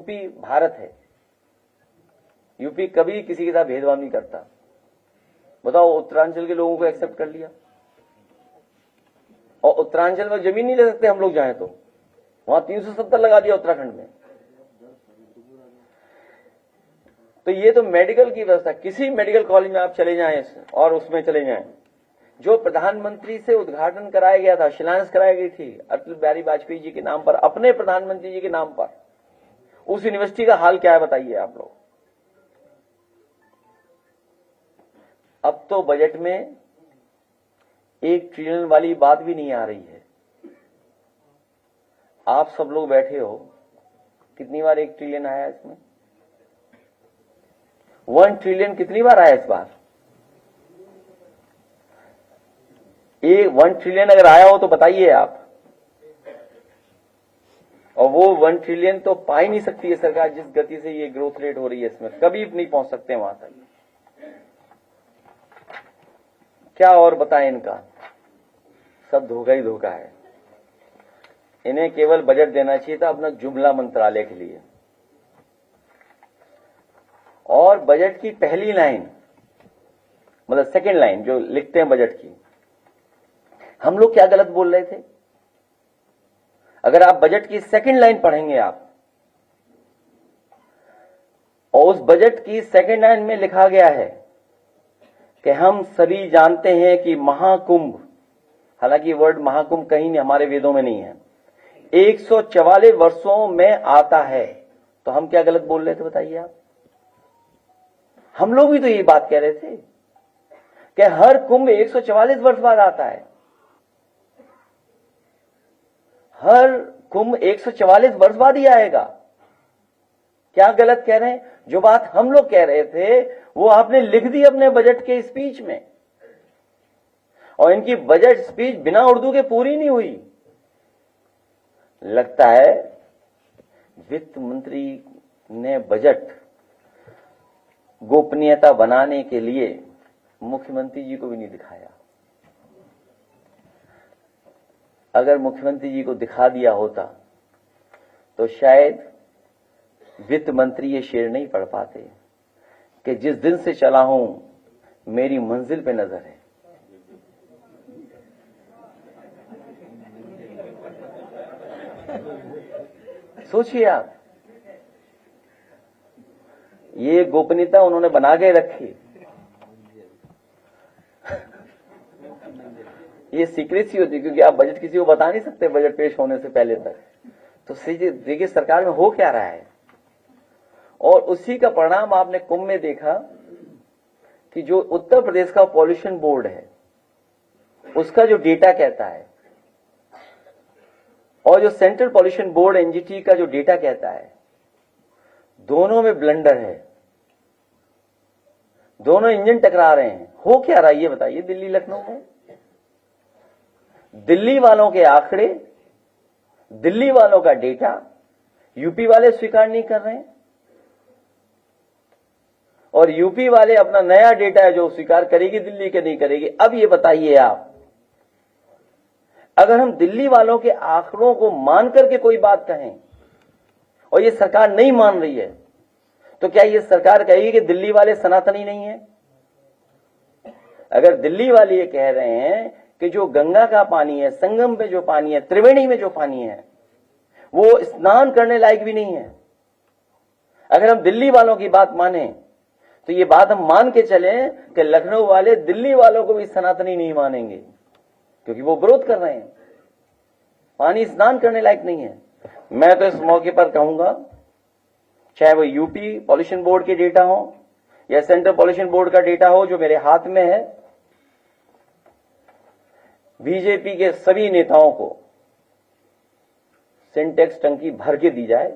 UP Bharat है, UP कभी किसी के साथ भेदभाव नहीं करता। बताओ, उत्तरांचल के लोगों को एक्सेप्ट कर लिया, और उत्तरांचल में जमीन नहीं ले सकते हम लोग जाएं तो, वहां 370 लगा दिया उत्तराखंड में। तो ये तो मेडिकल की व्यवस्था, किसी मेडिकल कॉलेज में आप चले जाएं और उसमें चले जाएं, जो प्रधानमंत्री से उद्घाटन कराया गया था, शिलान्यास कराई गई थी अटल बिहारी वाजपेयी जी के नाम पर, अपने प्रधानमंत्री जी के नाम पर, उस यूनिवर्सिटी का हाल क्या है बताइए आप लोग। अब तो बजट में 1 ट्रिलियन वाली बात भी नहीं आ रही है। आप सब लोग बैठे हो, कितनी बार 1 ट्रिलियन आया इसमें? 1 ट्रिलियन कितनी बार आया इस बार? 1 ट्रिलियन अगर आया हो तो बताइए आप। और वो 1 ट्रिलियन तो पा ही नहीं सकती है सरकार, जिस गति से ये ग्रोथ रेट हो रही है इसमें, कभी नहीं पहुंच सकते वहां तक। क्या और बताएं इनका, सब धोखा ही धोखा है। इन्हें केवल बजट देना चाहिए था अपना जुमला मंत्रालय के लिए, और बजट की पहली लाइन, मतलब सेकंड लाइन जो लिखते हैं बजट की, हम लोग क्या गलत बोल रहे थे? अगर आप बजट की सेकंड लाइन पढ़ेंगे आप, और उस बजट की सेकंड लाइन में लिखा गया है कि हम सभी जानते हैं कि महाकुंभ, हालांकि वर्ड महाकुंभ कहीं नहीं हमारे वेदों में नहीं है, 144 वर्षों में आता है, तो हम क्या गलत बोल रहे थे बताइए आप? हम लोग भी तो ये बात कह रहे थे कि हर कुंभ 144 वर्ष बाद आता है, हर कुंभ 144 वर्ष बाद ही आएगा। क्या गलत कह रहे हैं? जो बात हम लोग कह रहे थे वो आपने लिख दी अपने बजट के स्पीच में, और इनकी बजट स्पीच बिना उर्दू के पूरी नहीं हुई। लगता है वित्त मंत्री ने बजट गोपनीयता बनाने के लिए मुख्यमंत्री जी को भी नहीं दिखाया। अगर मुख्यमंत्री जी को दिखा दिया होता तो शायद वित्त मंत्री ये शेर नहीं पढ़ पाते कि जिस दिन से चला हूं मेरी मंजिल पे नजर है। सोचिए आप, ये गोपनीयता उन्होंने बना के रखी, ये सीक्रेसी होती, क्योंकि आप बजट किसी को बता नहीं सकते बजट पेश होने से पहले तक। तो देखिए सरकार में हो क्या रहा है, और उसी का परिणाम आपने कुंभ में देखा कि जो उत्तर प्रदेश का पॉल्यूशन बोर्ड है उसका जो डेटा कहता है, और जो सेंट्रल पॉल्यूशन बोर्ड एनजीटी का जो डेटा कहता है, दोनों में ब्लंडर है, दोनों इंजन टकरा रहे हैं। हो क्या रहा है ये बताइए दिल्ली लखनऊ में? दिल्ली वालों के आंकड़े, दिल्ली वालों का डेटा यूपी वाले स्वीकार नहीं कर रहे हैं, और यूपी वाले अपना नया डेटा है जो स्वीकार करेगी दिल्ली के नहीं करेगी। अब ये बताइए आप, अगर हम दिल्ली वालों के आंकड़ों को मान करके कोई बात कहें और ये सरकार नहीं मान रही है, तो क्या ये सरकार कहेगी कि दिल्ली वाले सनातनी नहीं है? अगर दिल्ली वाले ये कह रहे हैं कि जो गंगा का पानी है, संगम पे जो पानी है, त्रिवेणी में जो पानी है, वो स्नान करने लायक भी नहीं है, अगर हम दिल्ली वालों की बात माने तो ये बात हम मान के चलें कि लखनऊ वाले दिल्ली वालों को भी सनातनी नहीं मानेंगे, क्योंकि वो विरोध कर रहे हैं, पानी स्नान करने लायक नहीं है। मैं तो इस मौके पर कहूंगा, चाहे वो यूपी पॉल्यूशन बोर्ड के डेटा हो या सेंट्रल पॉल्यूशन बोर्ड का डेटा हो जो मेरे हाथ में है, बीजेपी के सभी नेताओं को सिंटेक्स टंकी भर के दी जाए,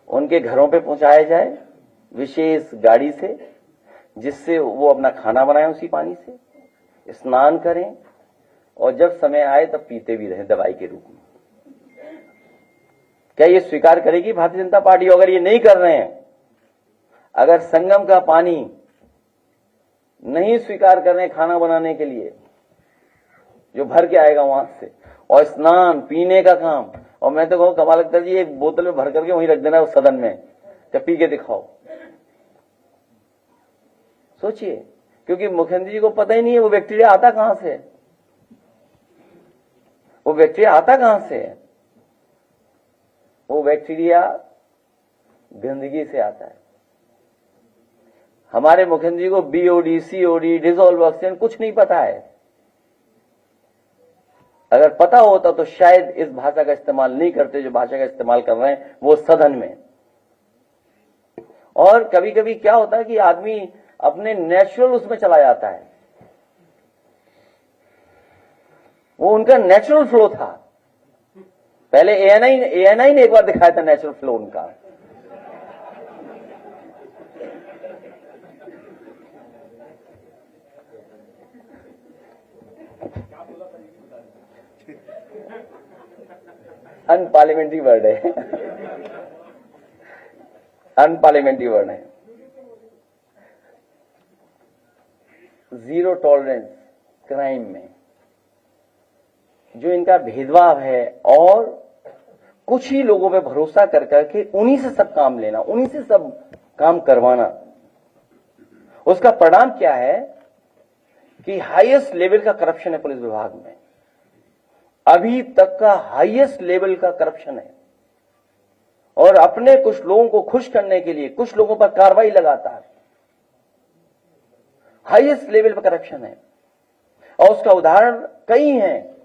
उनके घरों पे पहुंचाया जाए विशेष गाड़ी से, जिससे वो अपना खाना बनाएं उसी पानी से, स्नान करें, और जब समय आए तब पीते भी रहें दवाई के रूप में। क्या ये स्वीकार करेगी भारतीय जनता पार्टी? अगर ये नहीं कर रहे हैं, अगर संगम का पानी नहीं स्वीकार कर रहे हैं खाना बनाने के लिए जो भर के आएगा वहां से, और स्नान पीने का काम और मैं तो कहूँ कमाल अख्तर जी एक बोतल में भर करके वहीं रख देना उस सदन में, जब पी के दिखाओ। सोचिए, क्योंकि मुख्यमंत्री जी को पता ही नहीं है वो बैक्टीरिया आता कहां से है, वो बैक्टीरिया आता कहां से है। वो बैक्टीरिया गंदगी से आता है। हमारे मुख्यमंत्री जी को बीओडी, सीओडी, डिसॉल्व ऑक्सीजन कुछ नहीं पता है। अगर पता होता तो शायद इस भाषा का इस्तेमाल नहीं करते जो भाषा का इस्तेमाल कर रहे हैं वो सदन में। और कभी कभी क्या होता है कि आदमी अपने नेचुरल उसमें चला जाता है, वो उनका नेचुरल फ्लो था। पहले एएनआई ने एक बार दिखाया था नेचुरल फ्लो उनका। अनपार्लियामेंट्री वर्ड है, अनपार्लियामेंट्री वर्ड है। जीरो टॉलरेंस क्राइम में जो इनका भेदभाव है और कुछ ही लोगों पे भरोसा कर करके उन्हीं से सब काम लेना, उन्हीं से सब काम करवाना, उसका परिणाम क्या है कि हाईएस्ट लेवल का करप्शन है पुलिस विभाग में। अभी तक का हाईएस्ट लेवल का करप्शन है और अपने कुछ लोगों को खुश करने के लिए कुछ लोगों पर कार्रवाई लगातार हाईएस्ट लेवल पर करप्शन है। और उसका उदाहरण कई हैं।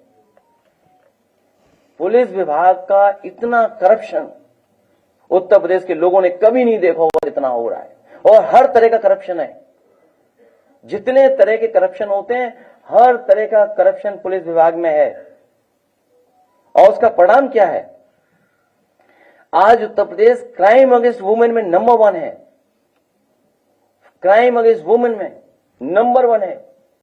पुलिस विभाग का इतना करप्शन उत्तर प्रदेश के लोगों ने कभी नहीं देखा होगा जितना हो रहा है, और हर तरह का करप्शन है। जितने तरह के करप्शन होते हैं हर तरह का करप्शन पुलिस विभाग में है। और उसका परिणाम क्या है, आज Uttar Pradesh crime against women में नंबर 1 है, क्राइम अगेंस्ट वुमेन में नंबर 1 है।